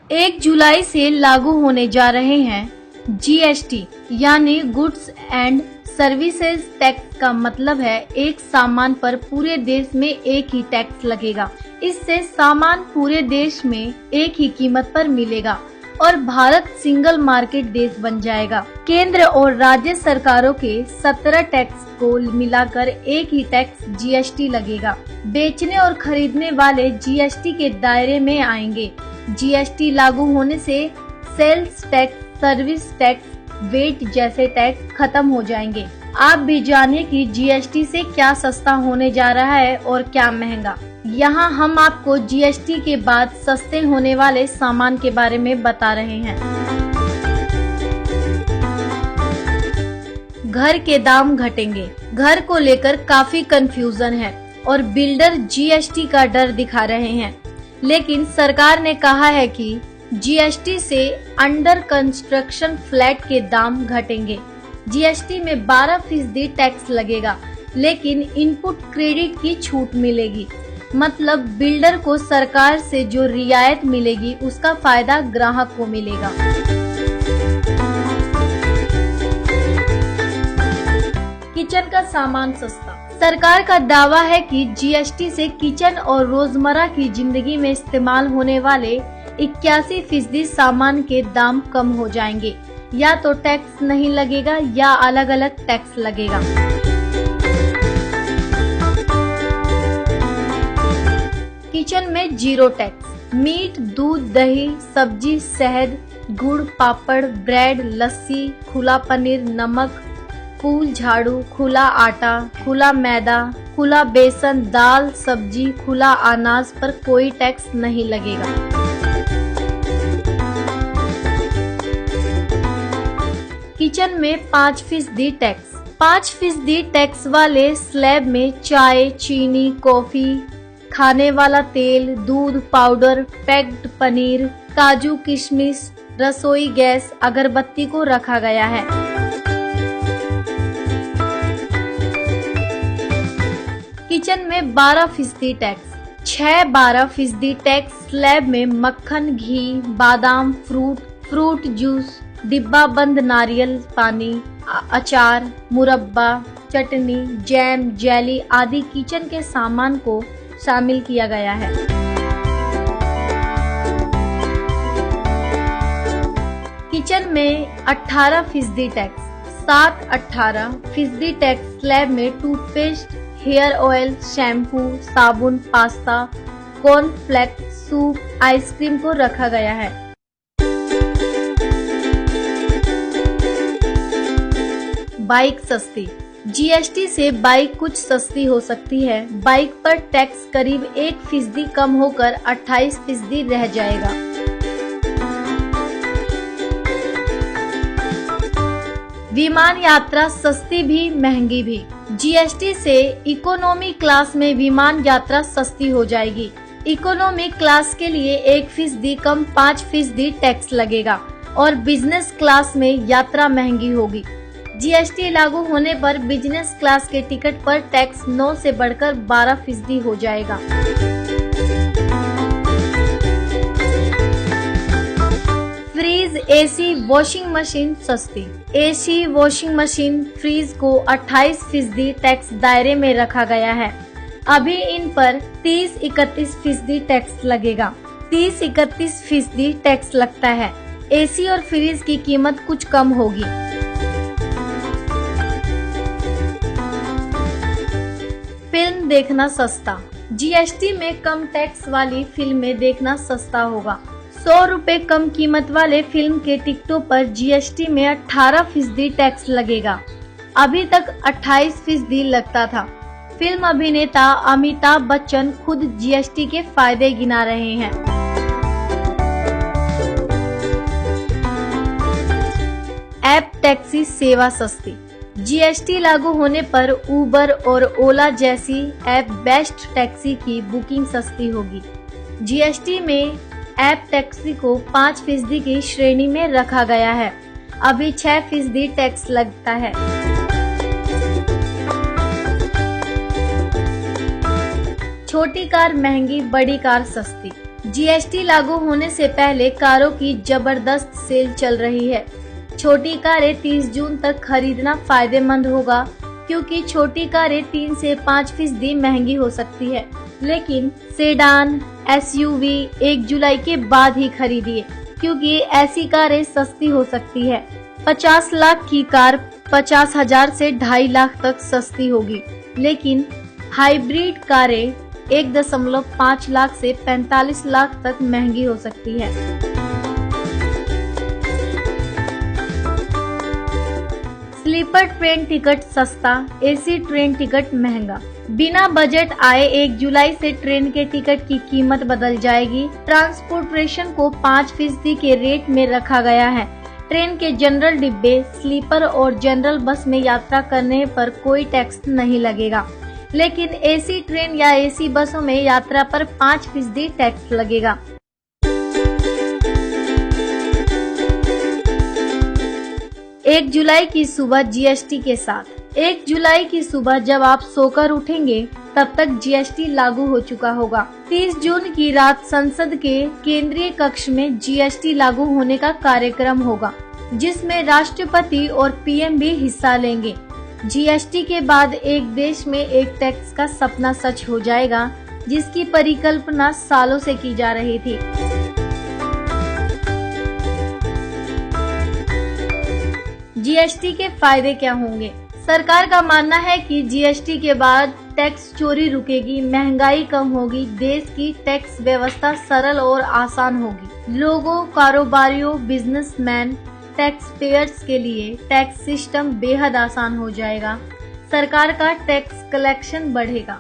1 जुलाई से लागू होने जा रहे हैं जीएसटी यानी गुड्स एंड सर्विसेज टैक्स। का मतलब है एक सामान पर पूरे देश में एक ही टैक्स लगेगा। इससे सामान पूरे देश में एक ही कीमत पर मिलेगा और भारत सिंगल मार्केट देश बन जाएगा। केंद्र और राज्य सरकारों के 17 टैक्स को मिलाकर एक ही टैक्स जीएसटी लगेगा। बेचने और खरीदने वाले जीएसटी के दायरे में आएंगे। जीएसटी लागू होने से sales tax, service tax, VAT जैसे टैक्स खत्म हो जाएंगे। आप भी जानिए कि जीएसटी से क्या सस्ता होने जा रहा है और क्या महंगा। यहाँ हम आपको जीएसटी के बाद सस्ते होने वाले सामान के बारे में बता रहे हैं। घर के दाम घटेंगे। घर को लेकर काफी कंफ्यूजन है और बिल्डर जीएसटी का डर दिखा रहे हैं, लेकिन सरकार ने कहा है कि जीएसटी से अंडर कंस्ट्रक्शन फ्लैट के दाम घटेंगे। जीएसटी में 12% टैक्स लगेगा, लेकिन इनपुट क्रेडिट की छूट मिलेगी। मतलब बिल्डर को सरकार से जो रियायत मिलेगी उसका फायदा ग्राहक को मिलेगा। किचन का सामान सस्ता। सरकार का दावा है कि जीएसटी से किचन और रोजमर्रा की जिंदगी में इस्तेमाल होने वाले 81% सामान के दाम कम हो जाएंगे। या तो टैक्स नहीं लगेगा या अलग अलग टैक्स लगेगा। किचन में 0 टैक्स। मीट, दूध, दही, सब्जी, शहद, गुड़, पापड़, ब्रेड, लस्सी, खुला पनीर, नमक, फूल झाड़ू, खुला आटा, खुला मैदा, खुला बेसन, दाल, सब्जी, खुला अनाज पर कोई टैक्स नहीं लगेगा। किचन में 5% टैक्स। 5% टैक्स वाले स्लैब में चाय, चीनी, कॉफी, खाने वाला तेल, दूध पाउडर, पैक्ड पनीर, काजू किशमिश, रसोई गैस, अगरबत्ती को रखा गया है। किचन में 12% टैक्स। 6-12% टैक्स स्लैब में मक्खन, घी, बादाम, फ्रूट जूस, डिब्बा बंद नारियल पानी, अचार, मुरब्बा, चटनी, जैम, जेली आदि किचन के सामान को शामिल किया गया है। किचन में 18% टैक्स। 7-18% टैक्स स्लैब में टूथपेस्ट, हेयर ऑयल, शैम्पू, साबुन, पास्ता, कॉर्नफ्लेक्स, सूप, आइसक्रीम को रखा गया है। बाइक सस्ती। जीएसटी से बाइक कुछ सस्ती हो सकती है। बाइक पर टैक्स करीब 1% कम होकर 28% रह जाएगा। विमान यात्रा सस्ती भी महंगी भी। जीएसटी से इकोनॉमी क्लास में विमान यात्रा सस्ती हो जाएगी। इकोनॉमी क्लास के लिए 1% कम 5% टैक्स लगेगा और बिजनेस क्लास में यात्रा महंगी होगी। जीएसटी लागू होने पर बिजनेस क्लास के टिकट पर टैक्स 9 से बढ़कर 12% हो जाएगा। फ्रीज, एसी, वॉशिंग मशीन सस्ती। एसी, वॉशिंग मशीन, फ्रीज को 28% टैक्स दायरे में रखा गया है। अभी इन पर 30-31% टैक्स लगेगा। 30-31% टैक्स लगता है। एसी और फ्रीज की कीमत कुछ कम होगी। फिल्म देखना सस्ता। जीएसटी में कम टैक्स वाली फिल्में देखना सस्ता होगा। 100 रुपए कम कीमत वाले फिल्म के टिकटों पर जीएसटी में 18% टैक्स लगेगा। अभी तक 28% लगता था। फिल्म अभिनेता अमिताभ बच्चन खुद जीएसटी के फायदे गिना रहे हैं। ऐप टैक्सी सेवा सस्ती। जीएसटी लागू होने पर उबर और ओला जैसी ऐप बेस्ट टैक्सी की बुकिंग सस्ती होगी। जीएसटी में ऐप टैक्सी को 5% की श्रेणी में रखा गया है। अभी 6% टैक्स लगता है। छोटी कार महंगी, बड़ी कार सस्ती। जीएसटी लागू होने से पहले कारों की जबरदस्त सेल चल रही है। छोटी कारें 30 जून तक खरीदना फायदेमंद होगा, क्योंकि छोटी कारें 3 से 5% महंगी हो सकती है। लेकिन सेडान, एसयूवी 1 जुलाई के बाद ही खरीदिए, क्योंकि ऐसी कारें सस्ती हो सकती है। 50 लाख की कार 50,000 से 2.5 लाख तक सस्ती होगी, लेकिन हाइब्रिड कारें 1.5 लाख से 45 लाख तक महंगी हो सकती है। स्लीपर ट्रेन टिकट सस्ता, एसी ट्रेन टिकट महंगा। बिना बजट आए 1 जुलाई से ट्रेन के टिकट की कीमत बदल जाएगी। ट्रांसपोर्टेशन को 5% के रेट में रखा गया है। ट्रेन के जनरल डिब्बे, स्लीपर और जनरल बस में यात्रा करने पर कोई टैक्स नहीं लगेगा, लेकिन एसी ट्रेन या एसी बसों में यात्रा पर 5% टैक्स लगेगा। एक जुलाई की सुबह जीएसटी के साथ। 1 जुलाई की सुबह जब आप सोकर उठेंगे तब तक जीएसटी लागू हो चुका होगा। 30 जून की रात संसद के केंद्रीय कक्ष में जीएसटी लागू होने का कार्यक्रम होगा, जिसमें राष्ट्रपति और पीएम भी हिस्सा लेंगे। जीएसटी के बाद एक देश में एक टैक्स का सपना सच हो जाएगा, जिसकी परिकल्पना सालों से की जा रही थी। जीएसटी के फायदे क्या होंगे? सरकार का मानना है कि जीएसटी के बाद टैक्स चोरी रुकेगी, महंगाई कम होगी, देश की टैक्स व्यवस्था सरल और आसान होगी। लोगों, कारोबारियों, बिजनेसमैन, टैक्स पेयर्स के लिए टैक्स सिस्टम बेहद आसान हो जाएगा। सरकार का टैक्स कलेक्शन बढ़ेगा।